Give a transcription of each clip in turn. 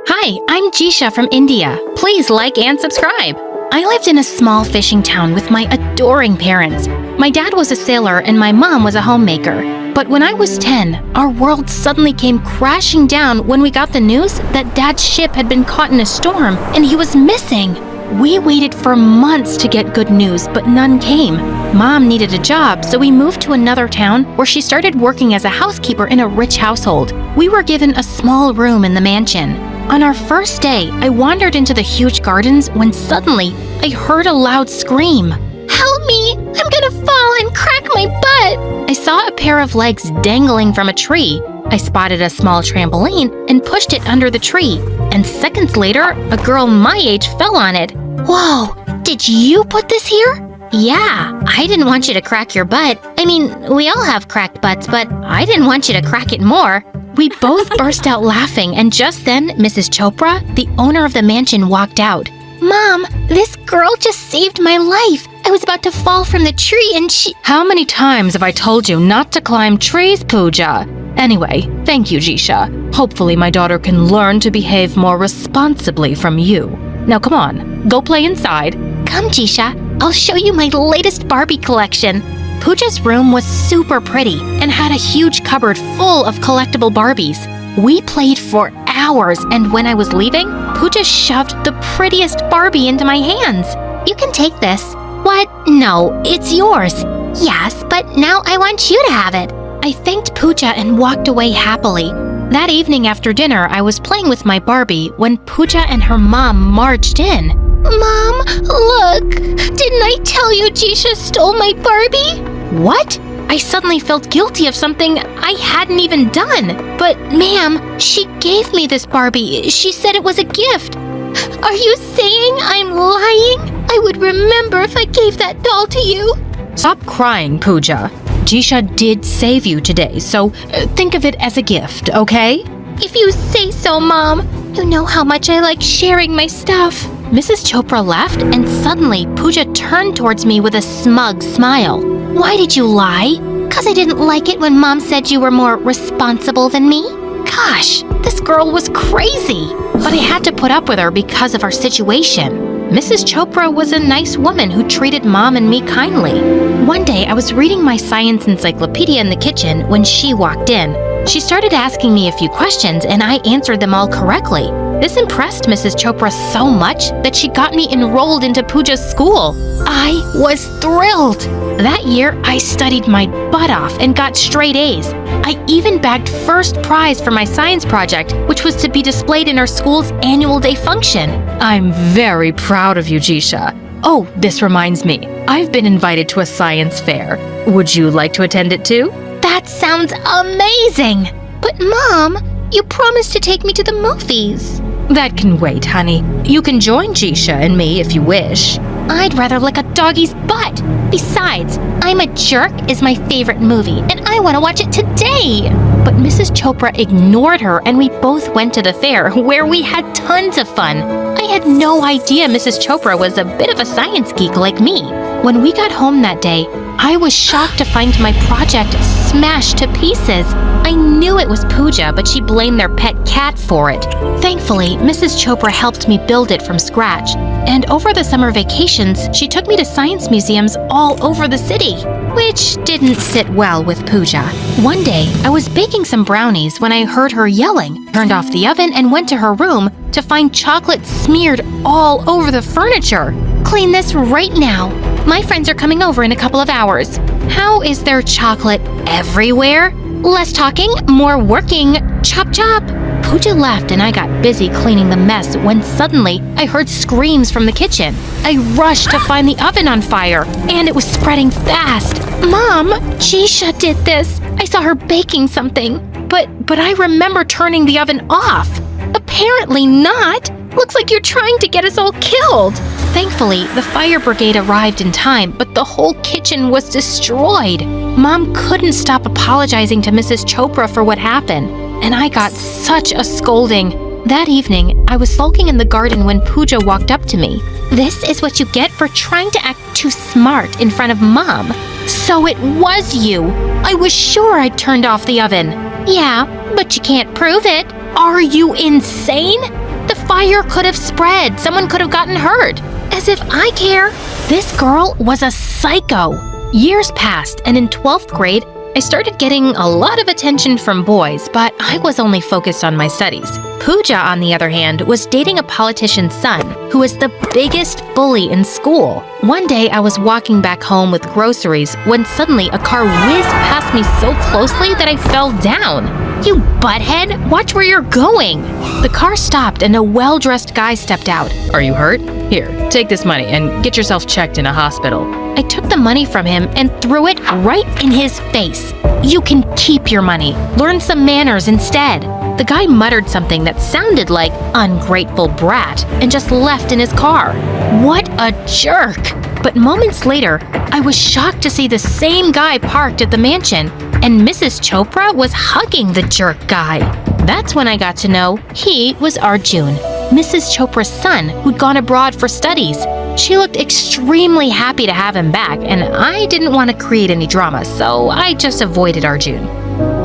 Hi, I'm Jisha from India. Please like and subscribe. I lived in a small fishing town with my adoring parents. My dad was a sailor and my mom was a homemaker. But when I was 10, our world suddenly came crashing down when we got the news that Dad's ship had been caught in a storm and he was missing. We waited for months to get good news, but none came. Mom needed a job, so we moved to another town where she started working as a housekeeper in a rich household. We were given a small room in the mansion. On our first day, I wandered into the huge gardens when suddenly I heard a loud scream. "Help me! I'm gonna fall and crack my butt!" I saw a pair of legs dangling from a tree. I spotted a small trampoline and pushed it under the tree. And seconds later, a girl my age fell on it. "Whoa! Did you put this here?" "Yeah, I didn't want you to crack your butt. I mean, we all have cracked butts, but I didn't want you to crack it more." We both burst out laughing, and just then, Mrs. Chopra, the owner of the mansion, walked out. "Mom, this girl just saved my life. I was about to fall from the tree and she—" How many times have I told you not to climb trees, Pooja? Anyway, thank you, Jisha. Hopefully my daughter can learn to behave more responsibly from you. Now come on, go play inside. "Come, Jisha, I'll show you my latest Barbie collection." Pooja's room was super pretty and had a huge cupboard full of collectible Barbies. We played for hours, and when I was leaving, Pooja shoved the prettiest Barbie into my hands. "You can take this." "What? No, it's yours." "Yes, but now I want you to have it." I thanked Pooja and walked away happily. That evening after dinner, I was playing with my Barbie when Pooja and her mom marched in. "Mom, look! Didn't I tell you Jisha stole my Barbie?" "What?" I suddenly felt guilty of something I hadn't even done. "But ma'am, she gave me this Barbie. She said it was a gift." "Are you saying I'm lying? I would remember if I gave that doll to you." Stop crying, Pooja. Jisha did save you today, so think of it as a gift, okay? "If you say so, Mom. You know how much I like sharing my stuff." Mrs. Chopra left, and suddenly Pooja turned towards me with a smug smile. "Why did you lie?" "'Cause I didn't like it when Mom said you were more responsible than me." Gosh, this girl was crazy. But I had to put up with her because of our situation. Mrs. Chopra was a nice woman who treated Mom and me kindly. One day, I was reading my science encyclopedia in the kitchen when she walked in. She started asking me a few questions, and I answered them all correctly. This impressed Mrs. Chopra so much that she got me enrolled into Pooja's school. I was thrilled. That year, I studied my butt off and got straight A's. I even bagged first prize for my science project, which was to be displayed in our school's annual day function. I'm very proud of you, Jisha. Oh, this reminds me. I've been invited to a science fair. Would you like to attend it too? That sounds amazing! But Mom, you promised to take me to the movies. That can wait, honey. You can join Jisha and me if you wish. I'd rather lick a doggy's butt. Besides, I'm a Jerk is my favorite movie, and I want to watch it today. But Mrs. Chopra ignored her, and we both went to the fair, where we had tons of fun. I had no idea Mrs. Chopra was a bit of a science geek like me. When we got home that day, I was shocked to find my project smashed to pieces. I knew it was Pooja, but she blamed their pet cat for it. Thankfully, Mrs. Chopra helped me build it from scratch. And over the summer vacations, she took me to science museums all over the city, which didn't sit well with Pooja. One day, I was baking some brownies when I heard her yelling, turned off the oven, and went to her room to find chocolate smeared all over the furniture. "Clean this right now. My friends are coming over in a couple of hours." "How is there chocolate everywhere?" "Less talking, more working. Chop chop." Pooja left and I got busy cleaning the mess when suddenly I heard screams from the kitchen. I rushed to find the oven on fire, and it was spreading fast. "Mom, Jisha did this. I saw her baking something. But I remember turning the oven off." "Apparently not. Looks like you're trying to get us all killed." Thankfully, the fire brigade arrived in time, but the whole kitchen was destroyed. Mom couldn't stop apologizing to Mrs. Chopra for what happened, and I got such a scolding. That evening, I was sulking in the garden when Pooja walked up to me. "This is what you get for trying to act too smart in front of Mom." "So it was you. I was sure I'd turned off the oven." "Yeah, but you can't prove it." "Are you insane? fire could have spread. Someone could have gotten hurt. As if I care. This girl was a psycho. Years passed, and in 12th grade, I started getting a lot of attention from boys, but I was only focused on my studies. Pooja, on the other hand, was dating a politician's son, who was the biggest bully in school. One day, I was walking back home with groceries when suddenly a car whizzed past me so closely that I fell down. You butthead, watch where you're going. The car stopped and a well-dressed guy stepped out. Are you hurt? Here, take this money and get yourself checked in a hospital. I took the money from him and threw it right in his face. You can keep your money. Learn some manners instead. The guy muttered something that sounded like ungrateful brat and just left in his car. What a jerk! But moments later, I was shocked to see the same guy parked at the mansion, and Mrs. Chopra was hugging the jerk guy. That's when I got to know he was Arjun, Mrs. Chopra's son who'd gone abroad for studies. She looked extremely happy to have him back, and I didn't want to create any drama, so I just avoided Arjun.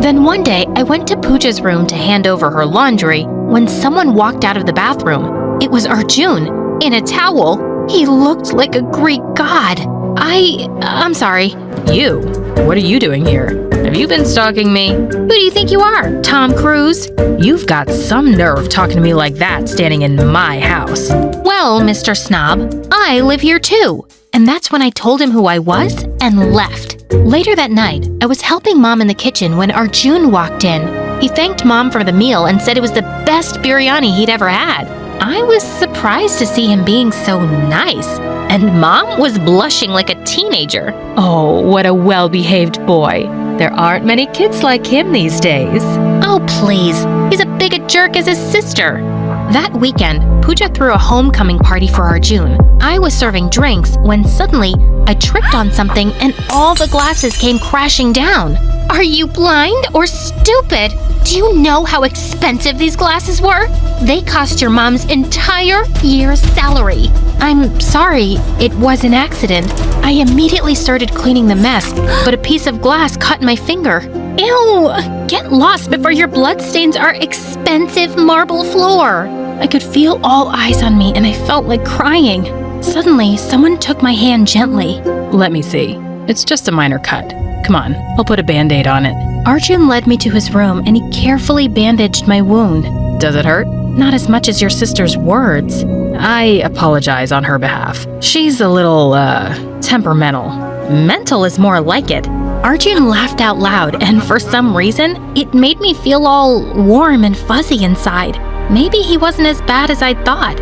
Then one day, I went to Pooja's room to hand over her laundry when someone walked out of the bathroom. It was Arjun, in a towel. He looked like a Greek god. I'm sorry. You? What are you doing here? Have you been stalking me? Who do you think you are, Tom Cruise? You've got some nerve talking to me like that standing in my house. Well, Mr. Snob, I live here too. And that's when I told him who I was and left. Later that night, I was helping Mom in the kitchen when Arjun walked in. He thanked Mom for the meal and said it was the best biryani he'd ever had. I was surprised to see him being so nice, and Mom was blushing like a teenager. Oh, what a well-behaved boy. There aren't many kids like him these days. Oh, please. He's as big a jerk as his sister. That weekend, Pooja threw a homecoming party for Arjun. I was serving drinks when suddenly I tripped on something and all the glasses came crashing down. Are you blind or stupid? Do you know how expensive these glasses were? They cost your mom's entire year's salary. I'm sorry, it was an accident. I immediately started cleaning the mess, but a piece of glass cut my finger. Ew! Get lost before your bloodstains are expensive marble floor. I could feel all eyes on me and I felt like crying. Suddenly, someone took my hand gently. Let me see. It's just a minor cut. Come on, I'll put a Band-Aid on it. Arjun led me to his room and he carefully bandaged my wound. Does it hurt? Not as much as your sister's words. I apologize on her behalf. She's a little, temperamental. Mental is more like it. Arjun laughed out loud, and for some reason, it made me feel all warm and fuzzy inside. Maybe he wasn't as bad as I'd thought.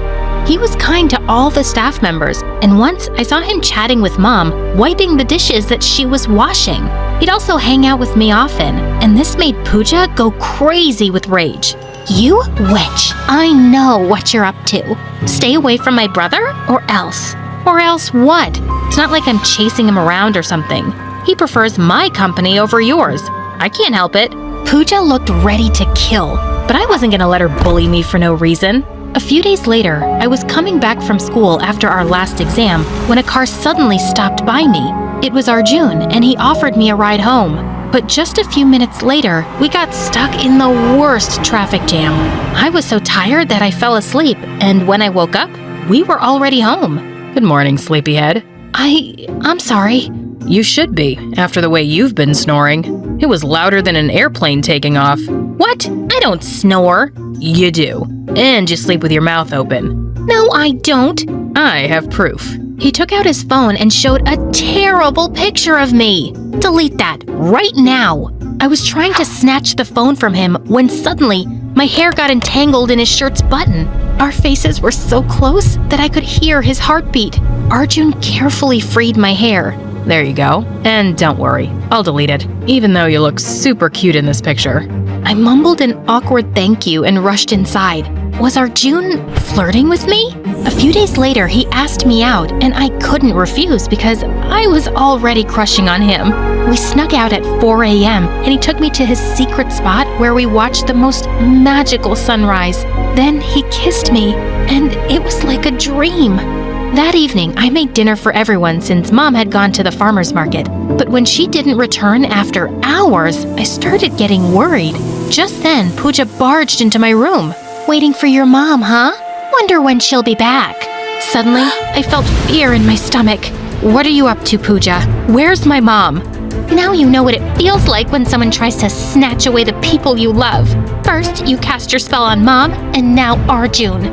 He was kind to all the staff members, and once I saw him chatting with Mom, wiping the dishes that she was washing. He'd also hang out with me often, and this made Pooja go crazy with rage. You witch, I know what you're up to. Stay away from my brother, or else. Or else what? It's not like I'm chasing him around or something. He prefers my company over yours. I can't help it. Pooja looked ready to kill, but I wasn't gonna let her bully me for no reason. A few days later, I was coming back from school after our last exam when a car suddenly stopped by me. It was Arjun, and he offered me a ride home. But just a few minutes later, we got stuck in the worst traffic jam. I was so tired that I fell asleep, and when I woke up, we were already home. Good morning, sleepyhead. I'm sorry. You should be, after the way you've been snoring. It was louder than an airplane taking off. What? I don't snore. You do. And you sleep with your mouth open. No, I don't. I have proof. He took out his phone and showed a terrible picture of me. Delete that right now. I was trying to snatch the phone from him when suddenly my hair got entangled in his shirt's button. Our faces were so close that I could hear his heartbeat. Arjun carefully freed my hair. There you go. And don't worry, I'll delete it, even though you look super cute in this picture. I mumbled an awkward thank you and rushed inside. Was Arjun flirting with me? A few days later, he asked me out, and I couldn't refuse because I was already crushing on him. We snuck out at 4 a.m., and he took me to his secret spot where we watched the most magical sunrise. Then he kissed me, and it was like a dream. That evening, I made dinner for everyone since Mom had gone to the farmer's market. But when she didn't return after hours, I started getting worried. Just then, Pooja barged into my room. Waiting for your mom, huh? wonder when she'll be back. Suddenly, I felt fear in my stomach. What are you up to, Pooja? Where's my mom? Now you know what it feels like when someone tries to snatch away the people you love. First, you cast your spell on Mom, and now Arjun.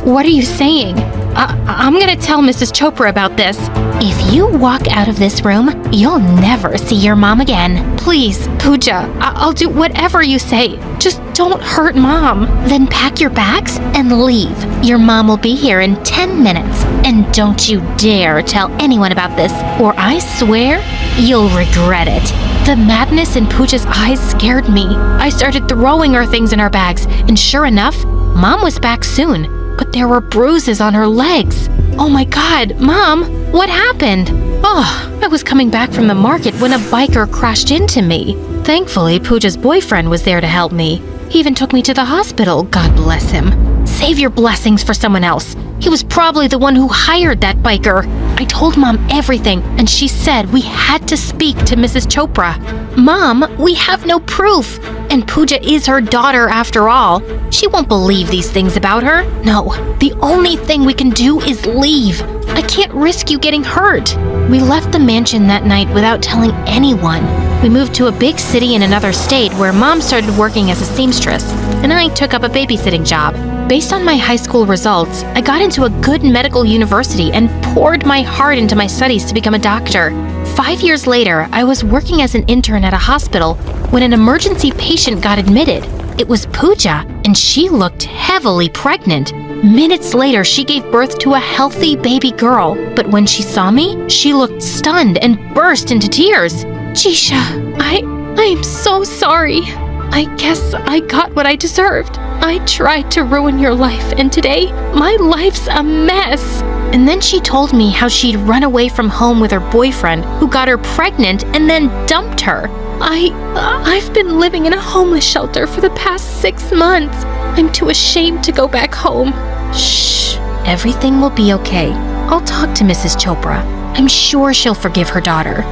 What are you saying? I'm gonna tell Mrs. Chopra about this. If you walk out of this room, you'll never see your mom again. Please, Pooja, I'll do whatever you say. Just don't hurt Mom. Then pack your bags and leave. Your mom will be here in 10 minutes. And don't you dare tell anyone about this, or I swear you'll regret it. The madness in Pooja's eyes scared me. I started throwing her things in our bags, and sure enough, Mom was back soon. But there were bruises on her legs. Oh my God, Mom, what happened? Oh, I was coming back from the market when a biker crashed into me. Thankfully, Pooja's boyfriend was there to help me. He even took me to the hospital, God bless him. Save your blessings for someone else. He was probably the one who hired that biker. I told Mom everything, and she said we had to speak to Mrs. Chopra. Mom, we have no proof. And Pooja is her daughter after all. She won't believe these things about her. No, the only thing we can do is leave. I can't risk you getting hurt. We left the mansion that night without telling anyone. We moved to a big city in another state where Mom started working as a seamstress, and I took up a babysitting job. Based on my high school results, I got into a good medical university and poured my heart into my studies to become a doctor. 5 years later, I was working as an intern at a hospital when an emergency patient got admitted. It was Pooja, and she looked heavily pregnant. Minutes later, she gave birth to a healthy baby girl. But when she saw me, she looked stunned and burst into tears. Jisha, I'm so sorry. I guess I got what I deserved. I tried to ruin your life, and today, my life's a mess. And then she told me how she'd run away from home with her boyfriend, who got her pregnant and then dumped her. I've been living in a homeless shelter for the past 6 months. I'm too ashamed to go back home. Shh, everything will be okay. I'll talk to Mrs. Chopra. I'm sure she'll forgive her daughter.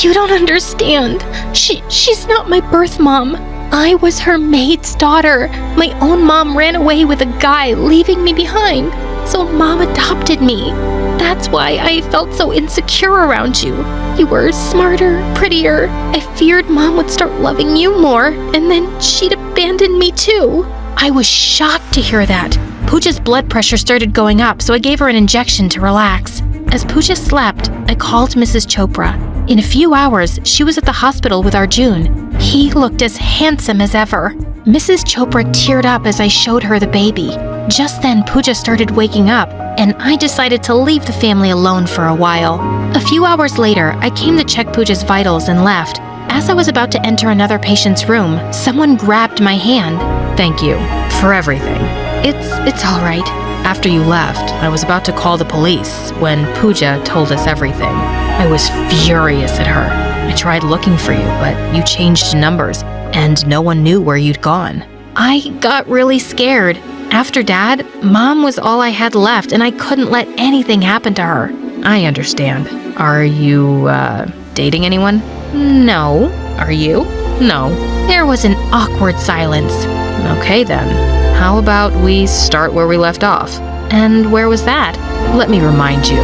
You don't understand. She's not my birth mom. I was her maid's daughter. My own mom ran away with a guy, leaving me behind. So Mom adopted me. That's why I felt so insecure around you. You were smarter, prettier. I feared Mom would start loving you more, and then she'd abandon me too. I was shocked to hear that. Pooja's blood pressure started going up, so I gave her an injection to relax. As Pooja slept, I called Mrs. Chopra. In a few hours, she was at the hospital with Arjun. He looked as handsome as ever. Mrs. Chopra teared up as I showed her the baby. Just then, Pooja started waking up, and I decided to leave the family alone for a while. A few hours later, I came to check Pooja's vitals and left. As I was about to enter another patient's room, someone grabbed my hand. Thank you for everything. It's all right. After you left, I was about to call the police when Pooja told us everything. I was furious at her. I tried looking for you, but you changed numbers, and no one knew where you'd gone. I got really scared. After Dad, Mom was all I had left, and I couldn't let anything happen to her. I understand. Are you, dating anyone? No. Are you? No. There was an awkward silence. Okay then. How about we start where we left off? And where was that? Let me remind you.